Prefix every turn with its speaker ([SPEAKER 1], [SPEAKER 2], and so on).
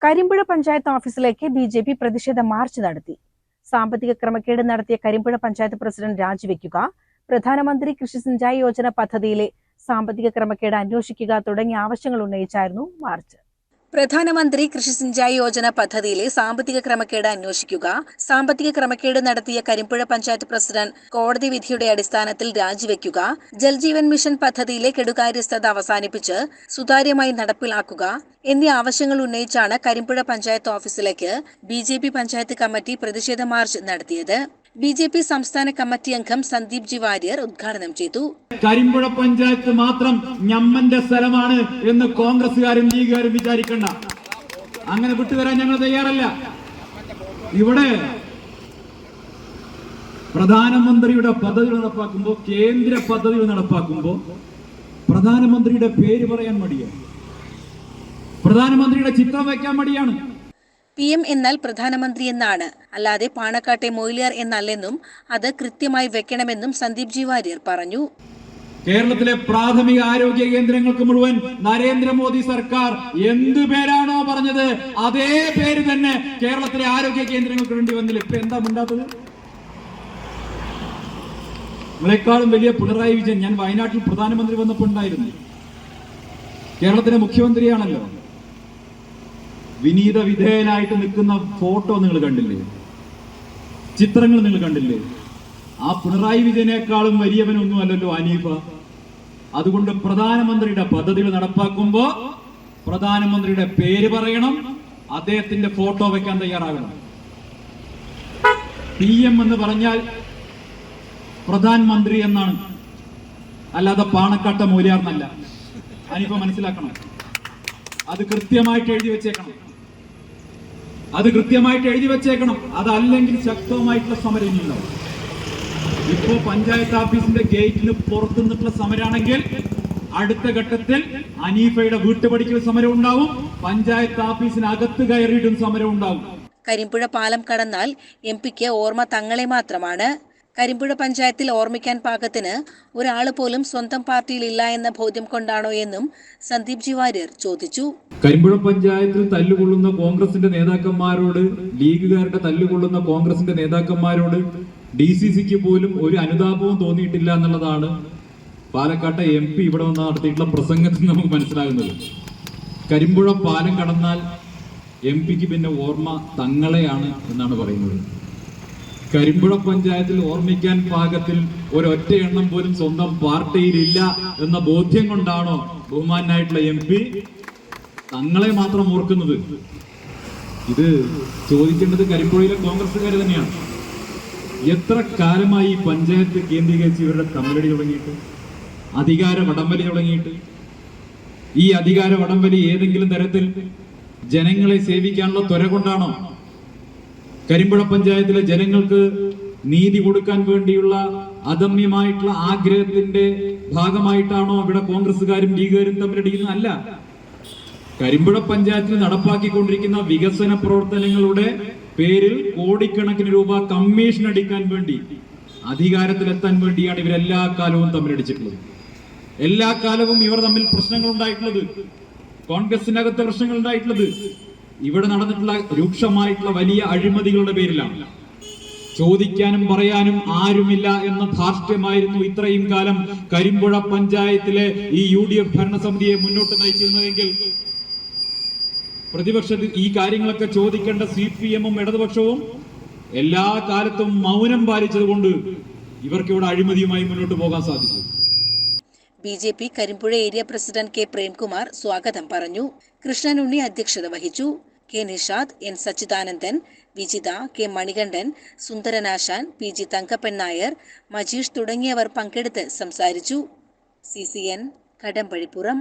[SPEAKER 1] കരിമ്പുഴ പഞ്ചായത്ത് ഓഫീസിലേക്ക് ബി.ജെ.പി. പ്രതിഷേധ മാർച്ച് നടത്തി. സാമ്പത്തിക ക്രമക്കേട് നടത്തിയ കരിമ്പുഴ പഞ്ചായത്ത് പ്രസിഡന്റ് രാജിവെക്കുക, പ്രധാനമന്ത്രി കൃഷി സിഞ്ചായി യോജന പദ്ധതിയിലെ സാമ്പത്തിക ക്രമക്കേട് അന്വേഷിക്കുക തുടങ്ങിയ ആവശ്യങ്ങൾ ഉന്നയിച്ചായിരുന്നു മാർച്ച്. പ്രധാനമന്ത്രി കൃഷി സിഞ്ചായി യോജന പദ്ധതിയിലെ സാമ്പത്തിക ക്രമക്കേട് അന്വേഷിക്കുക, സാമ്പത്തിക ക്രമക്കേട് നടത്തിയ കരിമ്പുഴ പഞ്ചായത്ത് പ്രസിഡന്റ് കോടതി വിധിയുടെ അടിസ്ഥാനത്തിൽ രാജിവെക്കുക, ജൽജീവൻ മിഷൻ പദ്ധതിയിലെ കെടുകാര്യസ്ഥത അവസാനിപ്പിച്ച് സുതാര്യമായി നടപ്പിലാക്കുക എന്നീ ആവശ്യങ്ങൾ ഉന്നയിച്ചാണ് കരിമ്പുഴ പഞ്ചായത്ത് ഓഫീസിലേക്ക് ബി.ജെ.പി. പഞ്ചായത്ത് കമ്മിറ്റി പ്രതിഷേധ മാർച്ച് നടത്തിയത്. ബി.ജെ.പി. സംസ്ഥാന കമ്മിറ്റി അംഗം സന്ദീപ് ജി വാര്യർ ഉദ്ഘാടനം ചെയ്തു.
[SPEAKER 2] കരിമ്പുഴ പഞ്ചായത്ത് മാത്രം ഞമ്മന്റെ സ്ഥലമാണ് എന്ന് കോൺഗ്രസുകാരും ലീഗുകാരും വിചാരിക്കണ്ട. അങ്ങനെ വിട്ടുതരാൻ ഞങ്ങൾ തയ്യാറല്ല. ഇവിടെ പ്രധാനമന്ത്രിയുടെ പദ്ധതി നടപ്പാക്കുമ്പോൾ, കേന്ദ്ര പദ്ധതി നടപ്പാക്കുമ്പോൾ പ്രധാനമന്ത്രിയുടെ പേര് പറയാൻ മടിയാണ്, പ്രധാനമന്ത്രിയുടെ ചിത്രം വയ്ക്കാൻ മടിയാണ്.
[SPEAKER 1] PM എന്നാൽ പ്രധാനമന്ത്രി എന്നാണ്, അല്ലാതെ പാണക്കാട്ടെ മൊയ്ലിയാർ എന്നല്ലെന്നും അത് കൃത്യമായി വെക്കണമെന്നും സന്ദീപ് ജി വാര്യർ പറഞ്ഞു.
[SPEAKER 2] കേരളത്തിലെ പ്രാഥമിക ആരോഗ്യ കേന്ദ്രങ്ങൾക്ക് മുഴുവൻ നരേന്ദ്രമോദി സർക്കാർ എന്ത് പേരാണോ പറഞ്ഞത് അതേ പേര് തന്നെ കേരളത്തിലെ ആരോഗ്യ കേന്ദ്രങ്ങൾക്ക് വേണ്ടി വന്നില്ല. ഇപ്പൊ എന്താ ഉണ്ടാത്തത്? നമ്മളെക്കാളും വലിയ പിണറായി വിജയൻ ഞാൻ വയനാട്ടിൽ പ്രധാനമന്ത്രി വന്നപ്പോൾ ഉണ്ടായിരുന്നു. കേരളത്തിലെ മുഖ്യമന്ത്രിയാണല്ലോ. വിനീത വിധേയനായിട്ട് നിൽക്കുന്ന ഫോട്ടോ നിങ്ങൾ കണ്ടില്ലേ? ചിത്രങ്ങൾ നിങ്ങൾ കണ്ടില്ലേ? ആ പിണറായി വിജയനേക്കാളും വലിയവനൊന്നും അല്ലല്ലോ ഹനീഫ. അതുകൊണ്ട് പ്രധാനമന്ത്രിയുടെ പദ്ധതികൾ നടപ്പാക്കുമ്പോ പ്രധാനമന്ത്രിയുടെ പേര് പറയണം, അദ്ദേഹത്തിന്റെ ഫോട്ടോ വെക്കാൻ തയ്യാറാകണം. PM എന്ന് പറഞ്ഞാൽ പ്രധാനമന്ത്രി എന്നാണ്, അല്ലാതെ പാണക്കാട്ട മൂല്യാർ എന്നല്ല. ഹനീഫ മനസ്സിലാക്കണം. അത് കൃത്യമായിട്ട് എഴുതി വെച്ചേക്കണം. അതല്ലെങ്കിൽ ശക്തമായിട്ടുള്ള സമരം ഉണ്ടാവും. ഇപ്പോ പഞ്ചായത്ത് ഓഫീസിന്റെ ഗേറ്റിന് പുറത്തു നിന്നുള്ള സമരമാണെങ്കിൽ അടുത്ത ഘട്ടത്തിൽ ഹനീഫയുടെ വീട്ടുപടിക്കൽ സമരം ഉണ്ടാവും, പഞ്ചായത്ത് ഓഫീസിനകത്ത് കയറിയിട്ടും സമരം ഉണ്ടാവും.
[SPEAKER 1] കരിമ്പുഴ പാലം കടന്നാൽ MP-ക്ക് ഓർമ്മ തങ്ങളെ മാത്രമാണ്. കരിമ്പുഴ പഞ്ചായത്തിൽ ഓർമ്മിക്കാൻ പാകത്തിന് ഒരാൾ പോലും സ്വന്തം പാർട്ടിയിൽ ഇല്ല എന്ന ബോധ്യം കൊണ്ടാണോ എന്നും സന്ദീപ് ജി വാര്യർ ചോദിച്ചു.
[SPEAKER 2] കരിമ്പുഴ പഞ്ചായത്തിൽ തല്ലുകൊള്ളുന്ന കോൺഗ്രസിന്റെ നേതാക്കന്മാരോട്, ലീഗുകാരുടെ തല്ലുകൊള്ളുന്ന കോൺഗ്രസിന്റെ നേതാക്കന്മാരോട് DCCക്ക് പോലും ഒരു അനുതാപവും തോന്നിയിട്ടില്ല എന്നുള്ളതാണ് പാലക്കാട്ടെ MP ഇവിടെ വന്ന് നടത്തിയിട്ടുള്ള പ്രസംഗത്തിൽ നമുക്ക് മനസ്സിലാകുന്നത്. കരിമ്പുഴ പാലം കടന്നാൽ MP-ക്ക് പിന്നെ ഓർമ്മ തങ്ങളെയാണ് എന്നാണ് പറയുന്നത്. കരിമ്പുഴ പഞ്ചായത്തിൽ ഓർമ്മിക്കാൻ പാകത്തിൽ ഒരൊറ്റ എണ്ണം പോലും സ്വന്തം പാർട്ടിയിലില്ല എന്ന ബോധ്യം കൊണ്ടാണോ ബഹുമാനായിട്ടുള്ള MP തങ്ങളെ മാത്രം ഓർക്കുന്നത്? ഇത് ചോദിക്കേണ്ടത് കരിമ്പുഴയിലെ കോൺഗ്രസുകാർ തന്നെയാണ്. എത്ര കാലമായി ഈ പഞ്ചായത്ത് കേന്ദ്രീകരിച്ച് ഇവരുടെ തമ്മിലടി തുടങ്ങിയിട്ട്, അധികാര വടംവലി തുടങ്ങിയിട്ട്? ഈ അധികാര വടംവലി ഏതെങ്കിലും തരത്തിൽ ജനങ്ങളെ സേവിക്കാനുള്ള ത്വര കൊണ്ടാണോ? കരിമ്പുഴ പഞ്ചായത്തിലെ ജനങ്ങൾക്ക് നീതി കൊടുക്കാൻ വേണ്ടിയുള്ള അദമ്യമായിട്ടുള്ള ആഗ്രഹത്തിന്റെ ഭാഗമായിട്ടാണോ ഇവിടെ കോൺഗ്രസുകാരും ലീഗുകാരും തമ്മിലടിക്കുന്നത്? അല്ല. കരിമ്പുഴ പഞ്ചായത്തിൽ നടപ്പാക്കിക്കൊണ്ടിരിക്കുന്ന വികസന പ്രവർത്തനങ്ങളുടെ പേരിൽ കോടിക്കണക്കിന് രൂപ കമ്മീഷൻ അടിക്കാൻ വേണ്ടി, അധികാരത്തിലെത്താൻ വേണ്ടിയാണ് ഇവരെല്ലാ കാലവും തമ്മിലടിച്ചിട്ടുള്ളത്. എല്ലാ കാലവും ഇവർ തമ്മിൽ പ്രശ്നങ്ങൾ ഉണ്ടായിട്ടുള്ളത്, കോൺഗ്രസിനകത്ത് പ്രശ്നങ്ങൾ ഉണ്ടായിട്ടുള്ളത് ഇവിടെ നടന്നിട്ടുള്ള രൂക്ഷമായിട്ടുള്ള വലിയ അഴിമതികളുടെ പേരിലാണ്. ചോദിക്കാനും പറയാനും ആരുമില്ല എന്ന ധാർഷ്ട്യമായിരുന്നു ഇത്രയും കാലം കരിമ്പുഴ പഞ്ചായത്തിലെ ഈ UDF ഭരണസമിതിയെ മുന്നോട്ട് നയിച്ചിരുന്നതെങ്കിൽ പ്രതിപക്ഷത്തിൽ ഈ കാര്യങ്ങളൊക്കെ ചോദിക്കേണ്ട CPM-ഉം ഇടതുപക്ഷവും എല്ലാ കാലത്തും മൗനം പാലിച്ചതുകൊണ്ട് ഇവർക്ക് ഇവിടെ അഴിമതിയുമായി മുന്നോട്ട് പോകാൻ സാധിച്ചു.
[SPEAKER 1] BJP. Karimpuzha area president K. Premkumar സ്വാഗതം പറഞ്ഞു. കൃഷ്ണൻ ഉണ്ണി അധ്യക്ഷത വഹിച്ചു. K. Nishad, N. Sachidanandan, Vijitha, K. Manikandan, സുന്ദരനാശാൻ, PG. Thankappan Nair, Majeesh തുടങ്ങിയവർ പങ്കെടുത്ത് സംസാരിച്ചു. CCN കടമ്പഴിപ്പുറം.